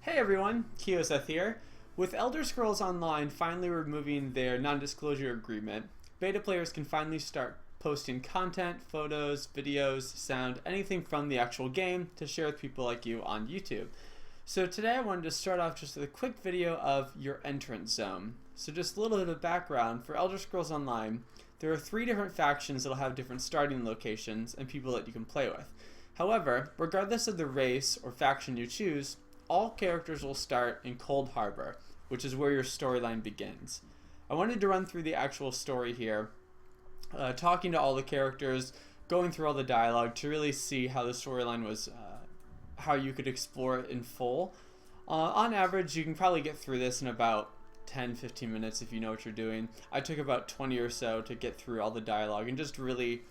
Hey everyone, Kioseth here. With Elder Scrolls Online finally removing their non-disclosure agreement, beta players can finally start posting content, photos, videos, sound, anything from the actual game to share with people like you on YouTube. So today I wanted to start off just with a quick video of your entrance zone. So just a little bit of background, for Elder Scrolls Online, there are 3 different factions that will have different starting locations and people that you can play with. However, regardless of the race or faction you choose, all characters will start in Cold Harbour, which is where your storyline begins. I wanted to run through the actual story here, talking to all the characters, going through all the dialogue to really see how the storyline was, how you could explore it in full. On average, you can probably get through this in about 10-15 minutes if you know what you're doing. I took about 20 or so to get through all the dialogue and just really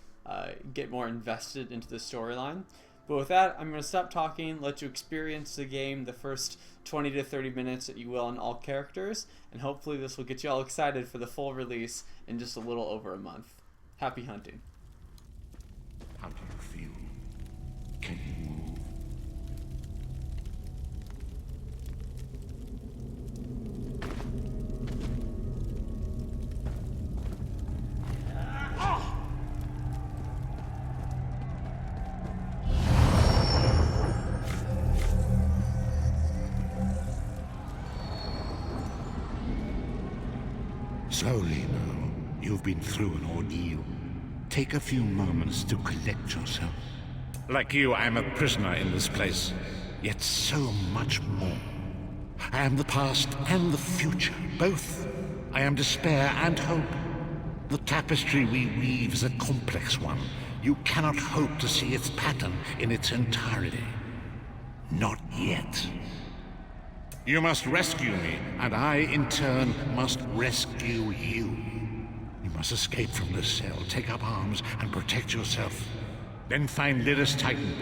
get more invested into the storyline. But with that, I'm going to stop talking, let you experience the game the first 20 to 30 minutes that you will on all characters, and hopefully this will get you all excited for the full release in just a little over a month. Happy hunting. How do you feel? Can you move? Slowly now. You've been through an ordeal. Take a few moments to collect yourself. Like you, I am a prisoner in this place, yet so much more. I am the past and the future, both. I am despair and hope. The tapestry we weave is a complex one. You cannot hope to see its pattern in its entirety. Not yet. You must rescue me, and I, in turn, must rescue you. You must escape from this cell, take up arms, and protect yourself. Then find Lyris Titan.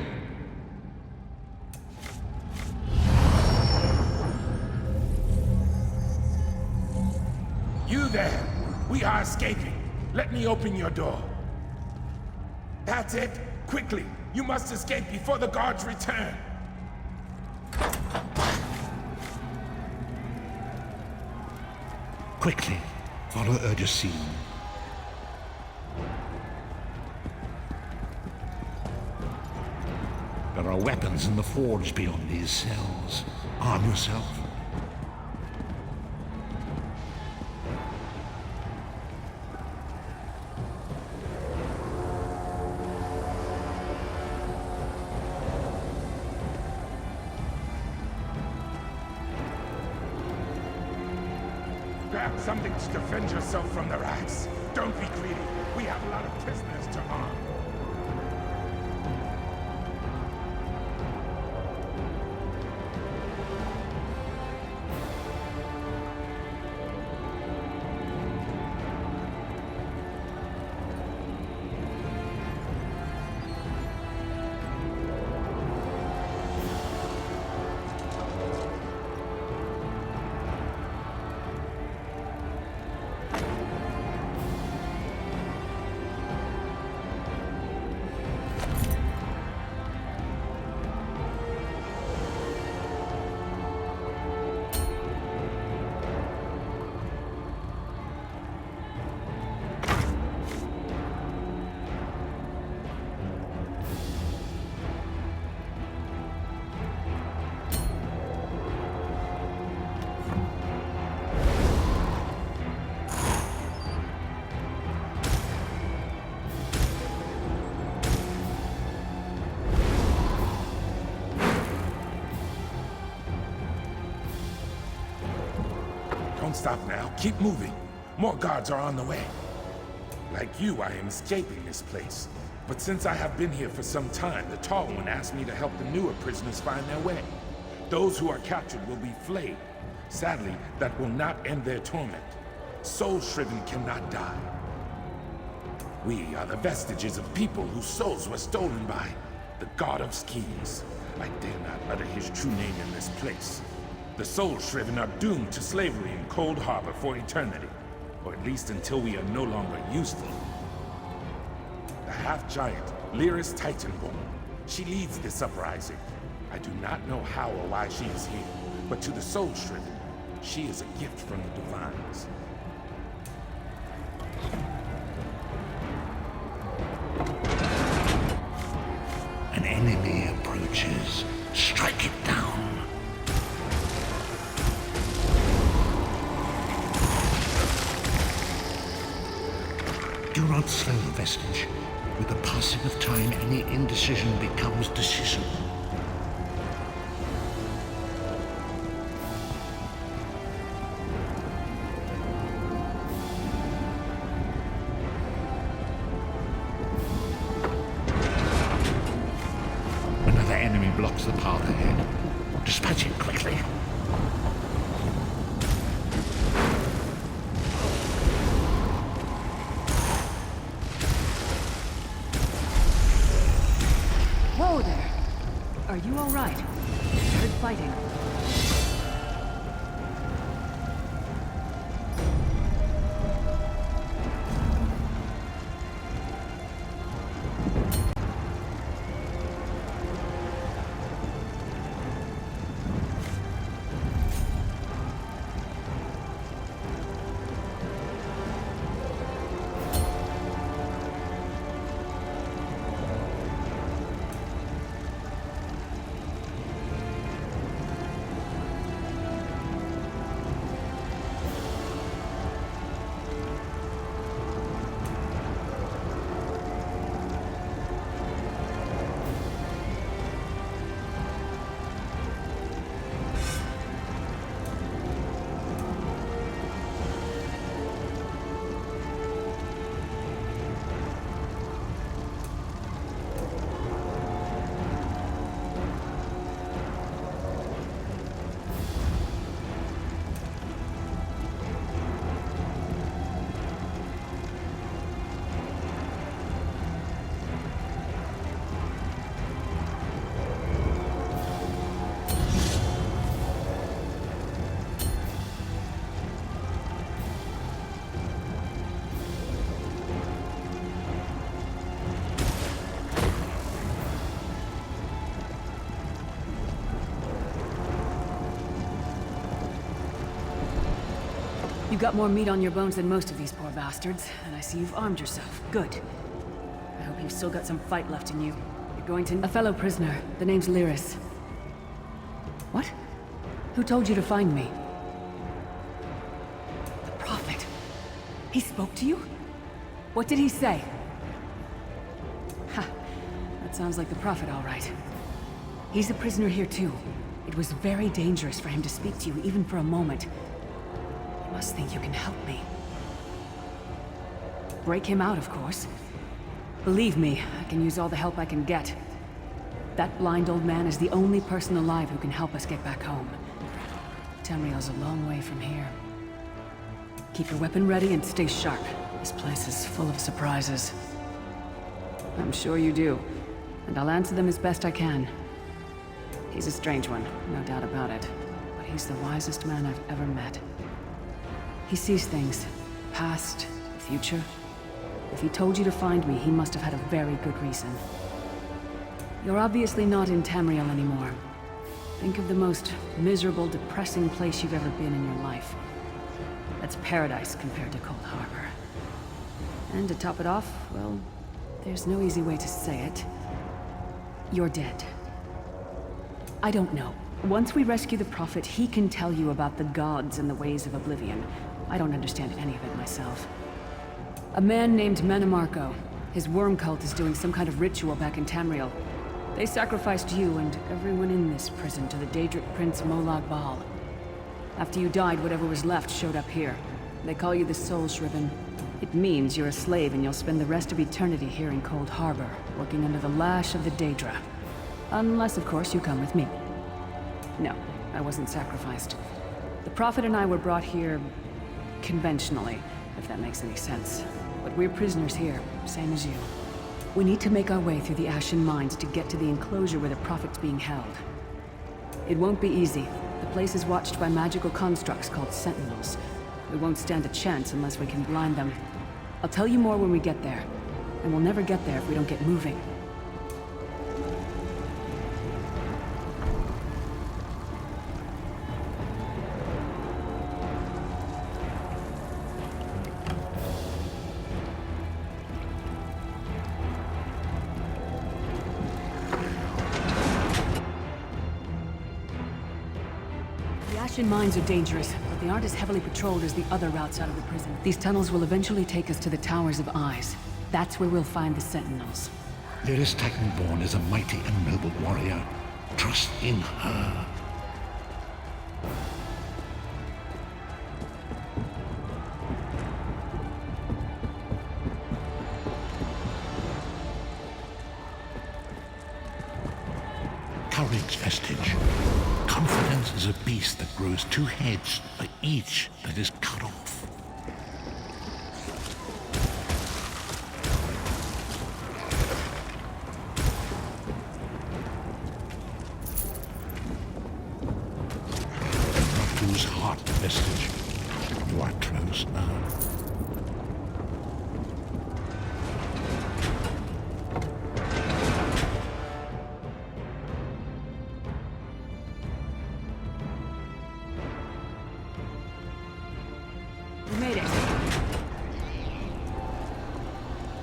You there! We are escaping. Let me open your door. That's it! Quickly! You must escape before the guards return! Quickly, follow Urgesine. There are weapons in the forge beyond these cells. Arm yourself. Grab something to defend yourself from the rats. Don't be greedy. We have a lot of prisoners to arm. Don't stop now. Keep moving. More guards are on the way. Like you, I am escaping this place. But since I have been here for some time, the Tall One asked me to help the newer prisoners find their way. Those who are captured will be flayed. Sadly, that will not end their torment. Soul-shriven cannot die. We are the vestiges of people whose souls were stolen by the God of Schemes. I dare not utter his true name in this place. The soul-shriven are doomed to slavery in Cold Harbor for eternity, or at least until we are no longer useful. The half-giant, Lyris Titanborn, she leads this uprising. I do not know how or why she is here, But to the soul-stricken, she is a gift from the divines. An enemy approaches. Strike it down. Do not slow, Vestige. With the passing of time, any indecision becomes decision. Another enemy blocks the path ahead. Dispatch it quickly. Whoa there! Are you all right? Heard fighting. You've got more meat on your bones than most of these poor bastards, and I see you've armed yourself. Good. I hope you've still got some fight left in you. You're going to... A fellow prisoner. The name's Lyris. What? Who told you to find me? The Prophet. He spoke to you? What did he say? Ha. That sounds like the Prophet, all right. He's a prisoner here, too. It was very dangerous for him to speak to you, even for a moment. You must think you can help me. Break him out, of course. Believe me, I can use all the help I can get. That blind old man is the only person alive who can help us get back home. Tamriel's a long way from here. Keep your weapon ready and stay sharp. This place is full of surprises. I'm sure you do, and I'll answer them as best I can. He's a strange one, no doubt about it, but he's the wisest man I've ever met. He sees things, past, future. If he told you to find me, he must have had a very good reason. You're obviously not in Tamriel anymore. Think of the most miserable, depressing place you've ever been in your life. That's paradise compared to Cold Harbor. And to top it off, well, there's no easy way to say it. You're dead. I don't know. Once we rescue the Prophet, he can tell you about the gods and the ways of oblivion. I don't understand any of it myself. A man named Manamarco. His worm cult is doing some kind of ritual back in Tamriel. They sacrificed you and everyone in this prison to the Daedric Prince Molag Bal. After you died, whatever was left showed up here. They call you the Soul Shriven. It means you're a slave and you'll spend the rest of eternity here in Cold Harbor, working under the lash of the Daedra. Unless, of course, you come with me. No, I wasn't sacrificed. The Prophet and I were brought here... conventionally, if that makes any sense. But we're prisoners here, same as you. We need to make our way through the Ashen Mines to get to the enclosure where the Prophet's being held. It won't be easy. The place is watched by magical constructs called Sentinels. We won't stand a chance unless we can blind them. I'll tell you more when we get there. And we'll never get there if we don't get moving. The Ashen Mines are dangerous, but they aren't as heavily patrolled as the other routes out of the prison. These tunnels will eventually take us to the Towers of Eyes. That's where we'll find the Sentinels. Lyris Titanborn is a mighty and noble warrior. Trust in her. Courage, Vestige. Confidence is a beast that grows two heads for each that is cut off. Do not lose heart, Vestige. You are close now.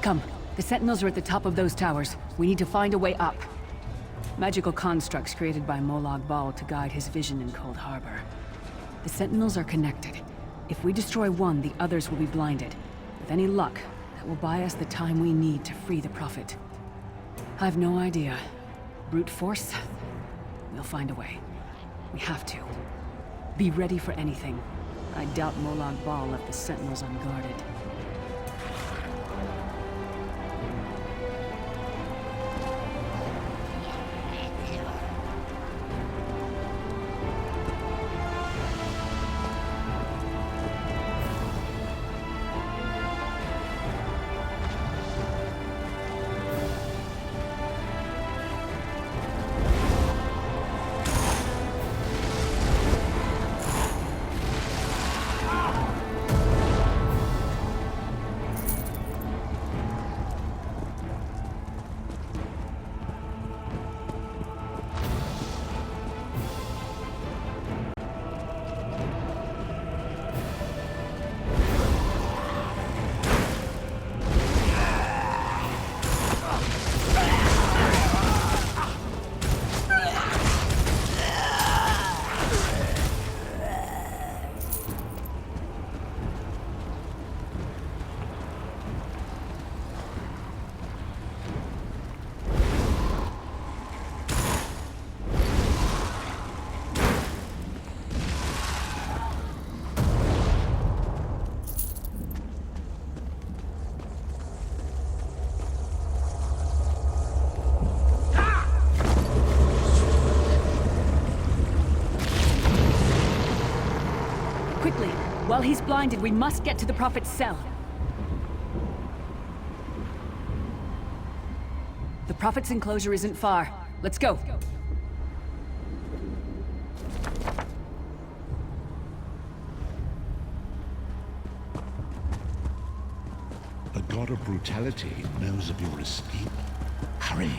Come. The Sentinels are at the top of those towers. We need to find a way up. Magical constructs created by Molag Bal to guide his vision in Cold Harbor. The Sentinels are connected. If we destroy one, the others will be blinded. With any luck, that will buy us the time we need to free the Prophet. I've no idea. Brute force? We'll find a way. We have to. Be ready for anything. I doubt Molag Bal left the Sentinels unguarded. Quickly! While he's blinded, we must get to the Prophet's cell. The Prophet's enclosure isn't far. Let's go. The god of brutality knows of your escape. Hurry!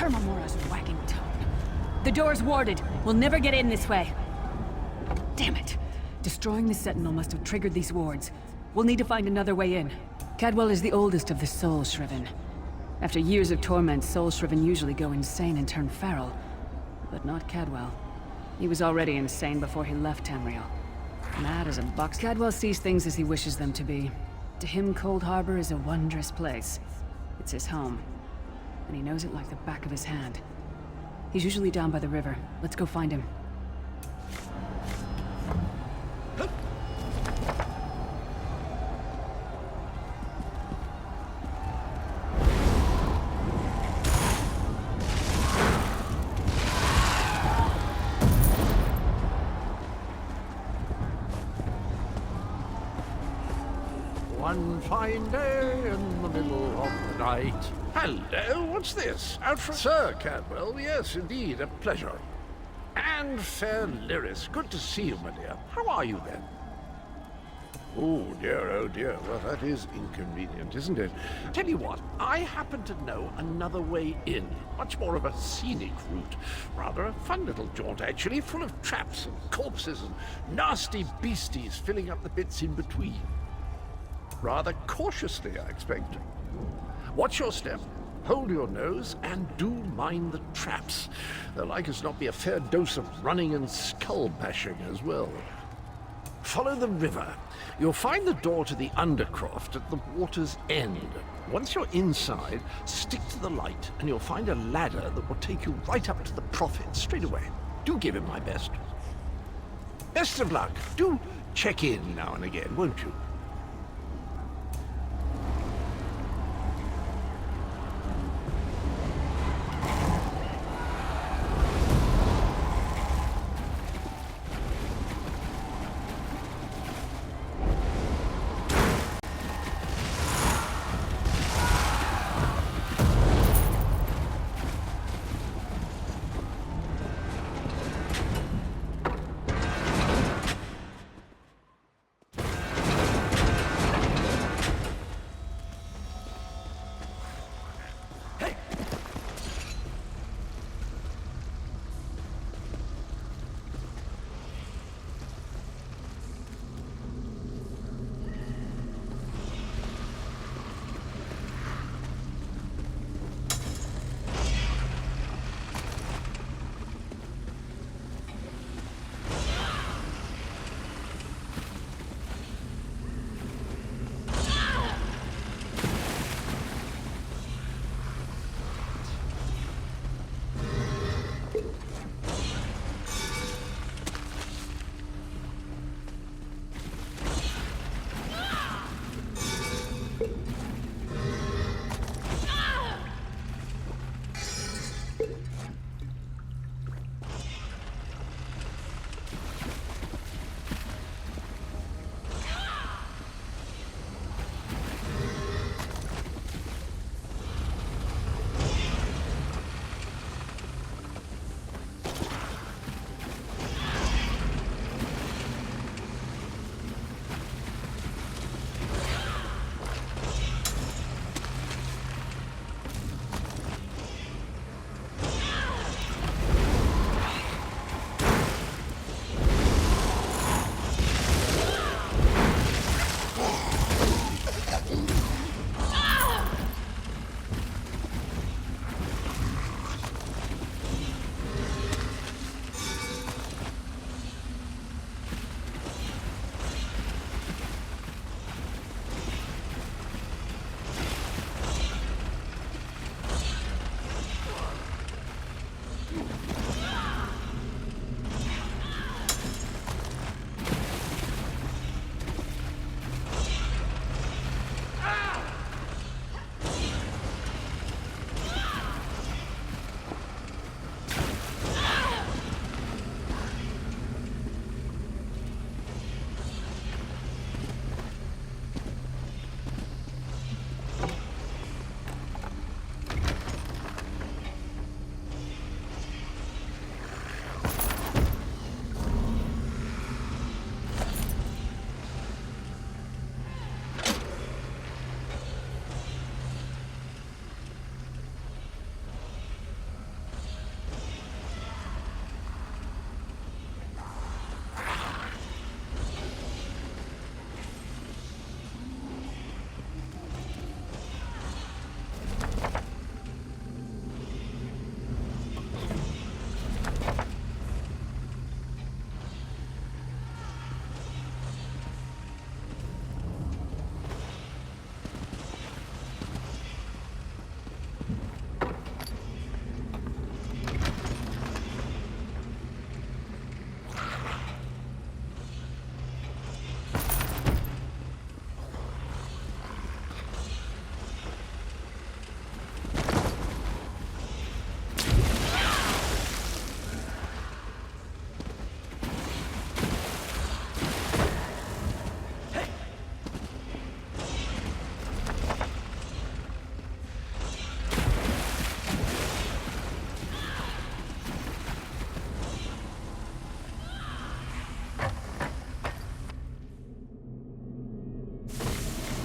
Shermamora's wagging tongue. The door's warded. We'll never get in this way. Damn it. Destroying the Sentinel must have triggered these wards. We'll need to find another way in. Cadwell is the oldest of the Soul Shriven. After years of torment, Soul Shriven usually go insane and turn feral. But not Cadwell. He was already insane before he left Tamriel. Mad as a box. Cadwell sees things as he wishes them to be. To him, Cold Harbour is a wondrous place. It's his home. And he knows it like the back of his hand. He's usually down by the river. Let's go find him. One fine day in the middle of the night. Hello, what's this? Alfred? Sir Cadwell, yes, indeed, a pleasure. And fair Lyris, good to see you, my dear. How are you, then? Oh dear, well, that is inconvenient, isn't it? Tell you what, I happen to know another way in. Much more of a scenic route. Rather a fun little jaunt, actually, full of traps and corpses and nasty beasties filling up the bits in between. Rather cautiously, I expect. Watch your step, hold your nose, and do mind the traps. There'll like as not be a fair dose of running and skull-bashing as well. Follow the river. You'll find the door to the Undercroft at the water's end. Once you're inside, stick to the light, and you'll find a ladder that will take you right up to the Prophet straight away. Do give him my best. Best of luck. Do check in now and again, won't you?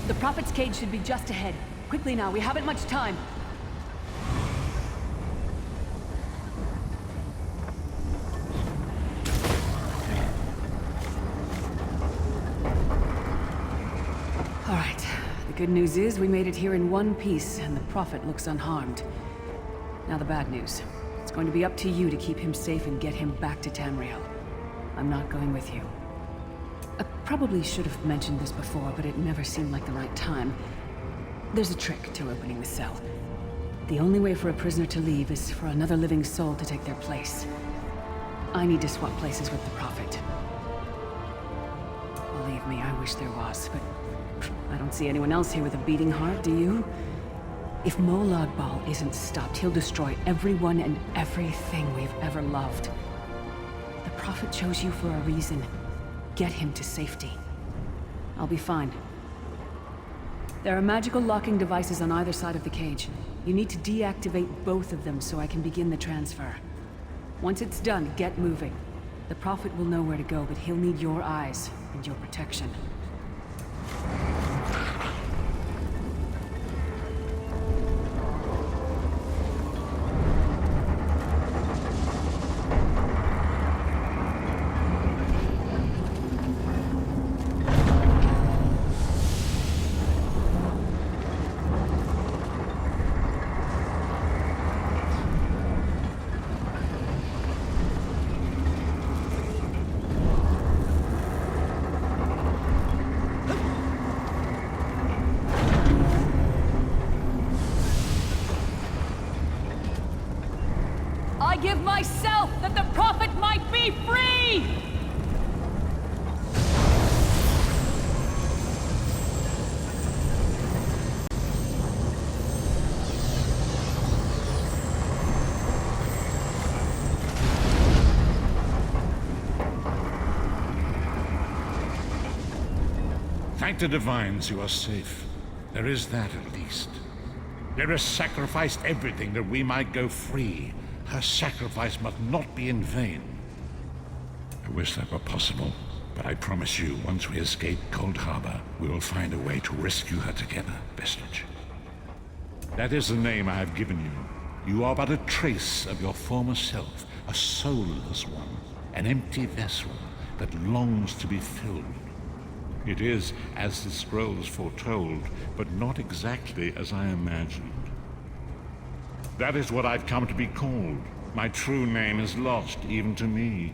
The Prophet's cage should be just ahead. Quickly now, we haven't much time. All right. The good news is we made it here in one piece, and the Prophet looks unharmed. Now the bad news. It's going to be up to you to keep him safe and get him back to Tamriel. I'm not going with you. I probably should have mentioned this before, but it never seemed like the right time. There's a trick to opening the cell. The only way for a prisoner to leave is for another living soul to take their place. I need to swap places with the Prophet. Believe me, I wish there was, but I don't see anyone else here with a beating heart, do you? If Molag Bal isn't stopped, he'll destroy everyone and everything we've ever loved. The Prophet chose you for a reason. Get him to safety. I'll be fine. There are magical locking devices on either side of the cage. You need to deactivate both of them so I can begin the transfer. Once it's done, get moving. The Prophet will know where to go, but he'll need your eyes and your protection. I give myself that the Prophet might be free! Thank the Divines you are safe. There is that at least. Lyris sacrificed everything that we might go free. Her sacrifice must not be in vain. I wish that were possible, but I promise you, once we escape Cold Harbour, we will find a way to rescue her together, Vestige. That is the name I have given you. You are but a trace of your former self, a soulless one, an empty vessel that longs to be filled. It is as the scrolls foretold, but not exactly as I imagined. That is what I've come to be called. My true name is lost, even to me.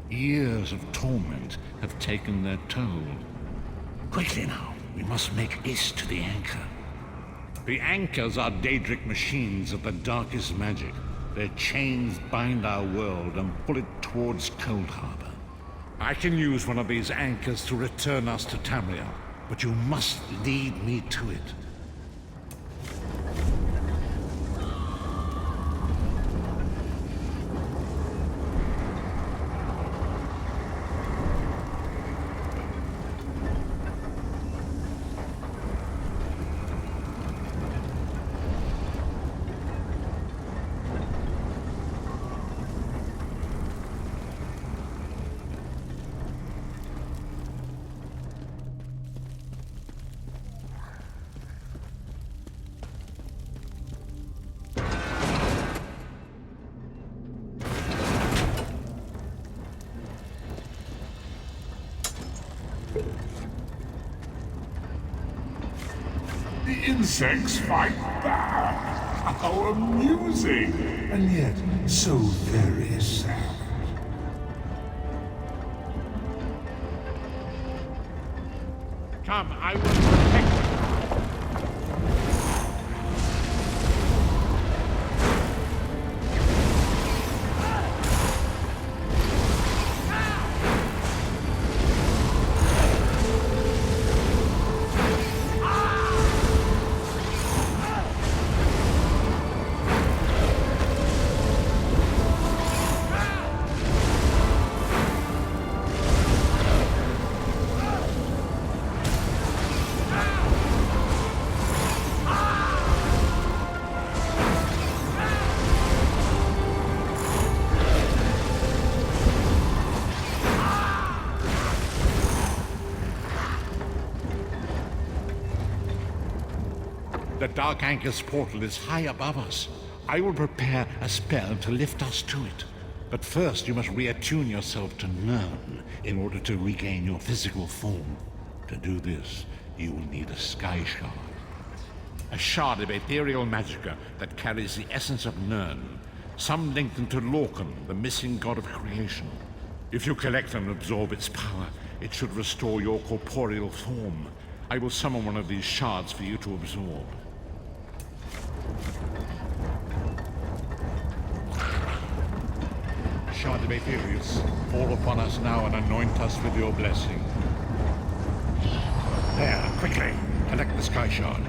Years of torment have taken their toll. Quickly now, we must make haste to the anchor. The anchors are Daedric machines of the darkest magic. Their chains bind our world and pull it towards Cold Harbour. I can use one of these anchors to return us to Tamriel, but you must lead me to it. The insects fight back. How amusing! And yet, so very sad. Come, I will protect you. The Dark Anchor's portal is high above us. I will prepare a spell to lift us to it. But first you must reattune yourself to Nern in order to regain your physical form. To do this, you will need a sky shard. A shard of ethereal magicka that carries the essence of Nern, some linked into Lorcan, the missing god of creation. If you collect and absorb its power, it should restore your corporeal form. I will summon one of these shards for you to absorb. Shard of Aetherius, fall upon us now and anoint us with your blessing. There, quickly, collect the sky shard.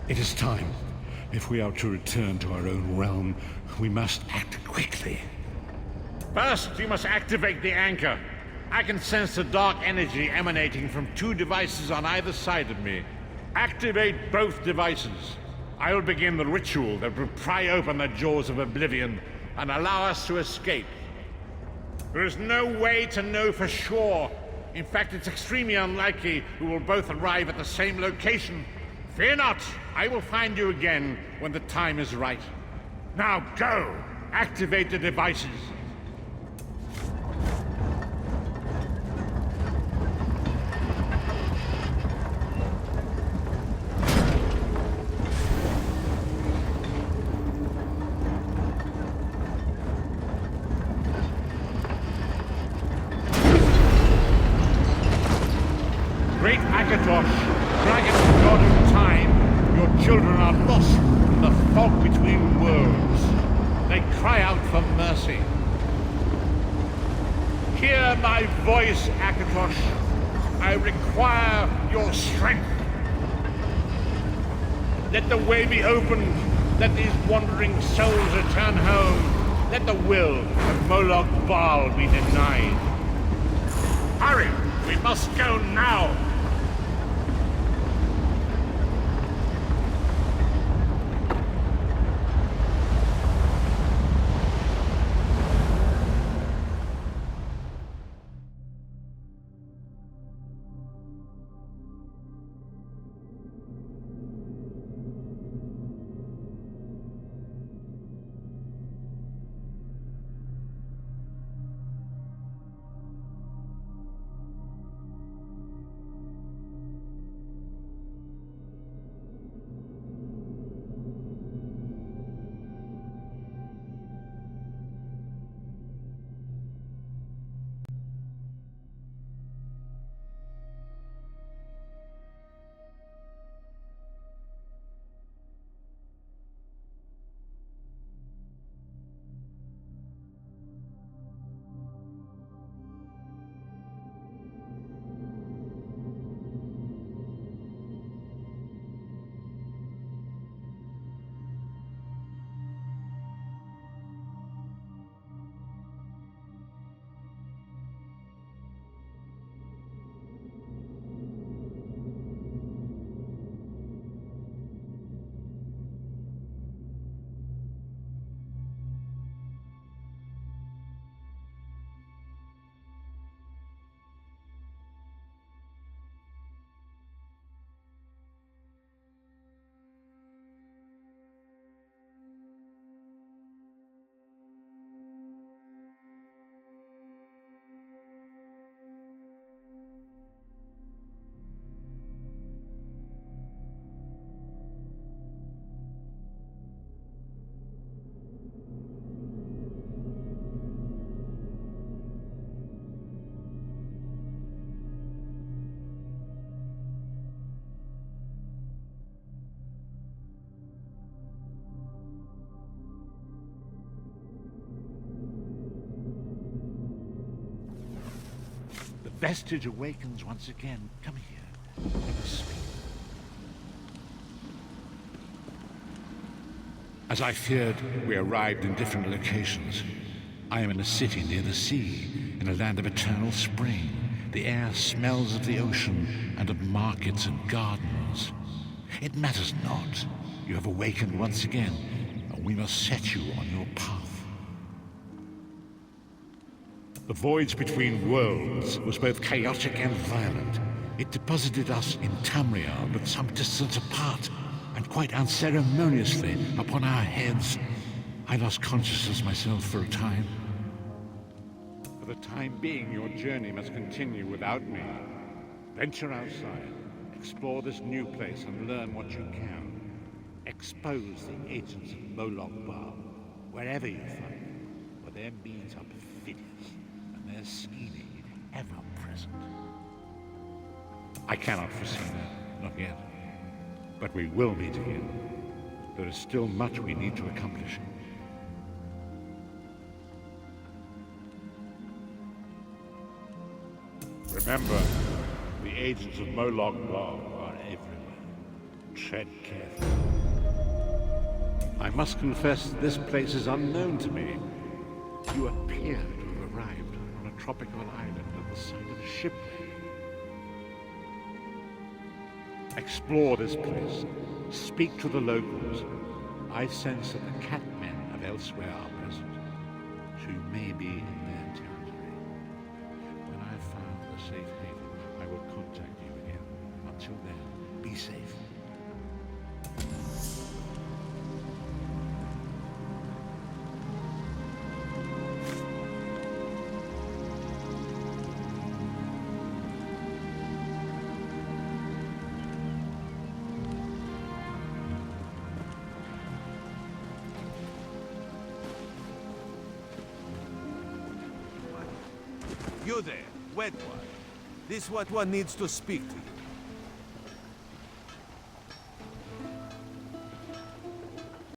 It is time. If we are to return to our own realm, we must act quickly. First, you must activate the anchor. I can sense the dark energy emanating from 2 devices on either side of me. Activate both devices. I will begin the ritual that will pry open the jaws of oblivion and allow us to escape. There is no way to know for sure. In fact, it's extremely unlikely we will both arrive at the same location. Fear not, I will find you again when the time is right. Now go! Activate the devices. Great Akatosh, dragon god of time, your children are lost in the fog between worlds. They cry out for mercy. Hear my voice, Akatosh. I require your strength. Let the way be opened. Let these wandering souls return home. Let the will of Moloch Baal be denied. Hurry! We must go now! Vestige awakens once again. Come here. Let us speak. As I feared, we arrived in different locations. I am in a city near the sea, in a land of eternal spring. The air smells of the ocean and of markets and gardens. It matters not. You have awakened once again, and we must set you on your path. The voyage between worlds was both chaotic and violent. It deposited us in Tamriel, but some distance apart, and quite unceremoniously upon our heads. I lost consciousness myself for a time. For the time being, your journey must continue without me. Venture outside, explore this new place, and learn what you can. Expose the agents of Moloch Baal, wherever you find them, for their means are perfidious, and their scheming ever-present. I cannot foresee that, not yet. But we will meet again. There is still much we need to accomplish. Remember, the agents of Moloch Baal are everywhere. Tread carefully. I must confess this place is unknown to me. You appear to have arrived on a tropical island at the site of a shipwreck. Explore this place. Speak to the locals. I sense that the catmen of elsewhere are present, so you may be in their territory. When I have found a safe haven, I will contact you again. Until then, be safe. You there, wet one. This what one needs to speak to you.